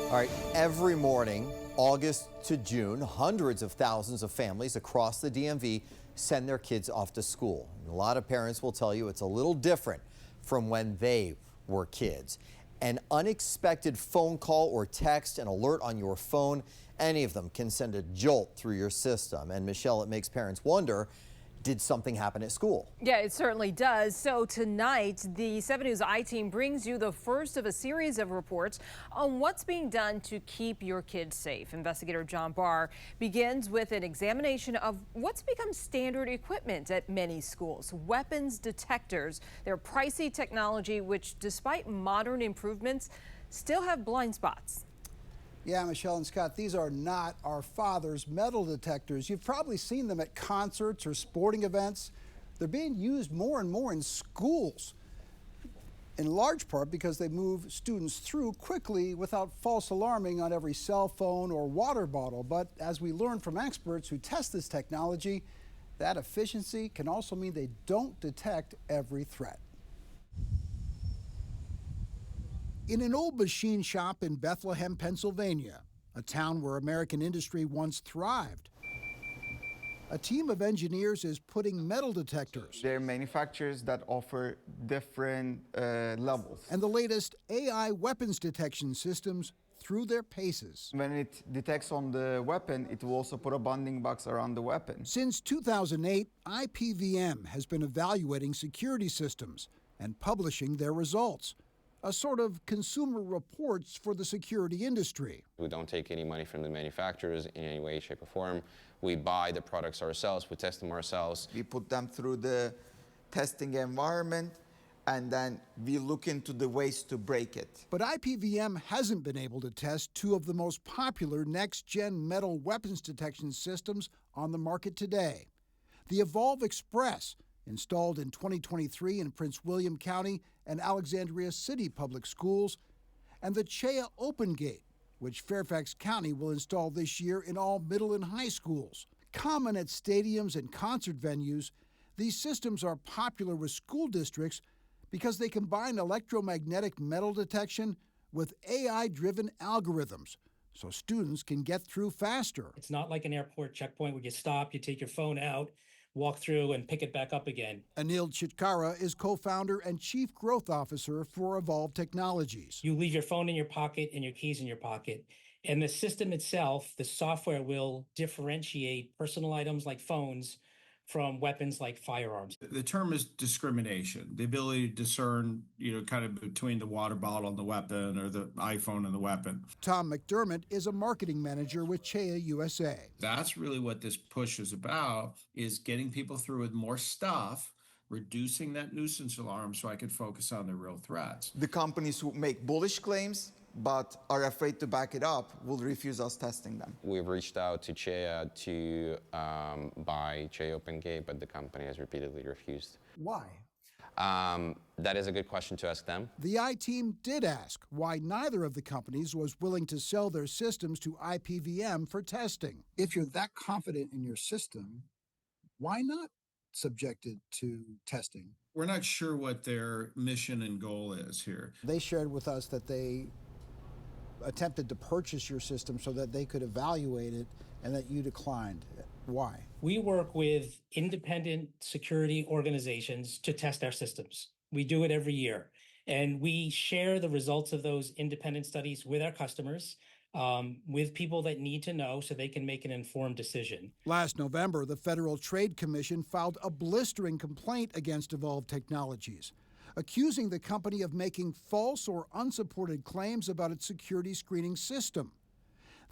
All right, every morning, August to June, hundreds of thousands of families across the DMV send their kids off to school. And a lot of parents will tell you it's a little different from when they were kids. An unexpected phone call or text, an alert on your phone, any of them can send a jolt through your system. And Michelle, it makes parents wonder, did something happen at school? Yeah, it certainly does. So tonight, the 7 News I-Team brings you the first of a series of reports on what's being done to keep your kids safe. Investigator John Barr begins with an examination of what's become standard equipment at many schools. Weapons detectors. They're pricey technology which, despite modern improvements, still have blind spots. Yeah, Michelle and Scott, these are not our father's metal detectors. You've probably seen them at concerts or sporting events. They're being used more and more in schools, in large part because they move students through quickly without false alarming on every cell phone or water bottle. But as we learned from experts who test this technology, that efficiency can also mean they don't detect every threat. In an old machine shop in Bethlehem, Pennsylvania, a town where American industry once thrived, a team of engineers is putting metal detectors. They're manufacturers that offer different levels. And the latest AI weapons detection systems through their paces. When it detects on the weapon, it will also put a bonding box around the weapon. Since 2008, IPVM has been evaluating security systems and publishing their results. A sort of consumer reports for the security industry. We don't take any money from the manufacturers in any way, shape, or form. We buy the products ourselves, we test them ourselves. We put them through the testing environment, and then we look into the ways to break it. But IPVM hasn't been able to test two of the most popular next-gen metal weapons detection systems on the market today. The Evolve Express, installed in 2023 in Prince William County and Alexandria City Public Schools, and the CHEA Open Gate, which Fairfax County will install this year in all middle and high schools. Common at stadiums and concert venues, these systems are popular with school districts because they combine electromagnetic metal detection with AI-driven algorithms, so students can get through faster. It's not like an airport checkpoint where you stop, you take your phone out, walk through and pick it back up again. Anil Chitkara is co-founder and chief growth officer for Evolve Technologies. You leave your phone in your pocket and your keys in your pocket, and the system itself, the software will differentiate personal items like phones from weapons like firearms. The term is discrimination, the ability to discern, kind of between the water bottle and the weapon or the iPhone and the weapon. Tom McDermott is a marketing manager with CHEA USA. That's really what this push is about, is getting people through with more stuff, reducing that nuisance alarm so I could focus on the real threats. The companies who make bullish claims but are afraid to back it up will refuse us testing them. We've reached out to CHEA to buy CHEA Open Gate, but the company has repeatedly refused. Why? That is a good question to ask them. The I-Team did ask why neither of the companies was willing to sell their systems to IPVM for testing. If you're that confident in your system, why not subject it to testing? We're not sure what their mission and goal is here. They shared with us that they attempted to purchase your system so that they could evaluate it and that you declined. Why? We work with independent security organizations to test our systems. We do it every year, and we share the results of those independent studies with our customers, with people that need to know so they can make an informed decision. Last November, the Federal Trade Commission filed a blistering complaint against Evolve Technologies, accusing the company of making false or unsupported claims about its security screening system.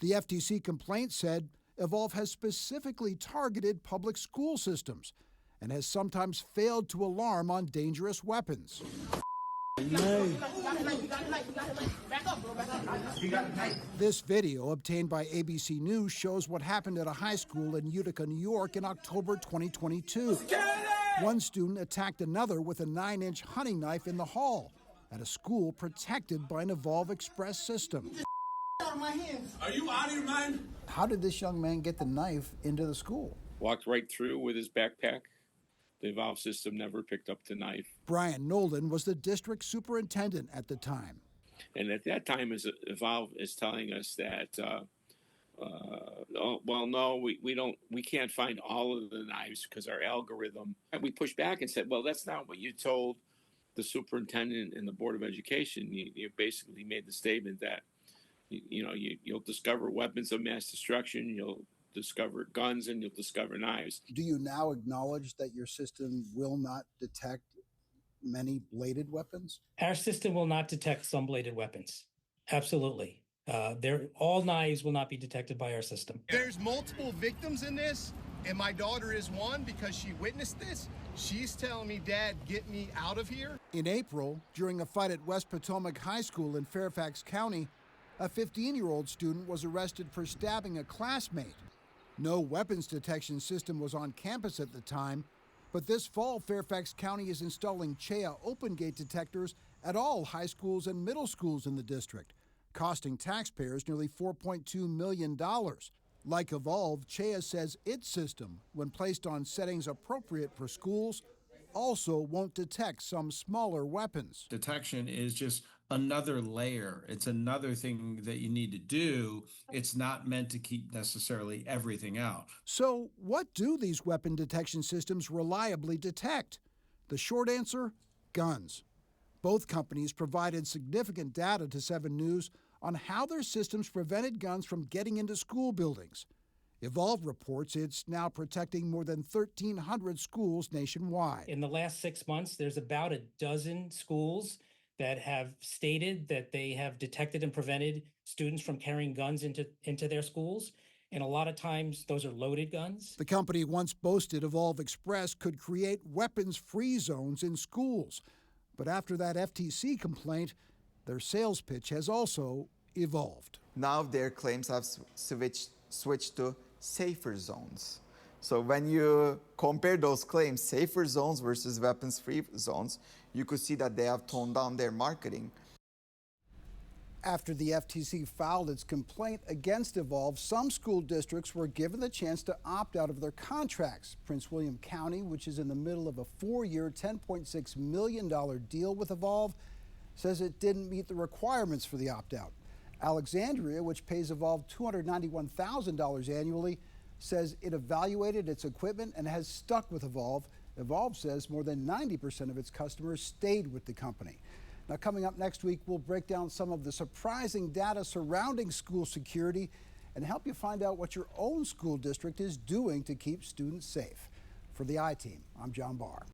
The FTC complaint said Evolve has specifically targeted public school systems and has sometimes failed to alarm on dangerous weapons. This video, obtained by ABC News, shows what happened at a high school in Utica, New York in October 2022. One student attacked another with a 9-inch hunting knife in the hall at a school protected by an Evolve Express system. Are you out of your mind? How did this young man get the knife into the school? Walked right through with his backpack. The Evolve system never picked up the knife. Brian Nolan was the district superintendent at the time. And at that time, Evolve is telling us that, oh, well, no, we can't find all of the knives because our algorithm. And we pushed back and said, well, that's not what you told the superintendent and the Board of Education. You basically made the statement that, you'll discover weapons of mass destruction, you'll discover guns, and you'll discover knives. Do you now acknowledge that your system will not detect many bladed weapons? Our system will not detect some bladed weapons. Absolutely. All knives will not be detected by our system. There's multiple victims in this, and my daughter is one because she witnessed this. She's telling me, Dad, get me out of here. In April, during a fight at West Potomac High School in Fairfax County, a 15-year-old student was arrested for stabbing a classmate. No weapons detection system was on campus at the time, but this fall, Fairfax County is installing CHEA open gate detectors at all high schools and middle schools in the district, costing taxpayers nearly $4.2 million. Like Evolve, CHEA says its system, when placed on settings appropriate for schools, also won't detect some smaller weapons. Detection is just another layer. It's another thing that you need to do. It's not meant to keep necessarily everything out. So what do these weapon detection systems reliably detect? The short answer, guns. Both companies provided significant data to 7 News on how their systems prevented guns from getting into school buildings. Evolve reports it's now protecting more than 1,300 schools nationwide. In the last 6 months, there's about a dozen schools that have stated that they have detected and prevented students from carrying guns into their schools. And a lot of times, those are loaded guns. The company once boasted Evolve Express could create weapons-free zones in schools. But after that FTC complaint, their sales pitch has also evolved. Now their claims have switched to safer zones. So when you compare those claims, safer zones versus weapons-free zones, you could see that they have toned down their marketing. After the FTC filed its complaint against Evolve, some school districts were given the chance to opt out of their contracts. Prince William County, which is in the middle of a 4-year, $10.6 million deal with Evolve, says it didn't meet the requirements for the opt-out. Alexandria, which pays Evolve $291,000 annually, says it evaluated its equipment and has stuck with Evolve. Evolve says more than 90% of its customers stayed with the company. Now, coming up next week, we'll break down some of the surprising data surrounding school security and help you find out what your own school district is doing to keep students safe. For the I-Team, I'm John Barr.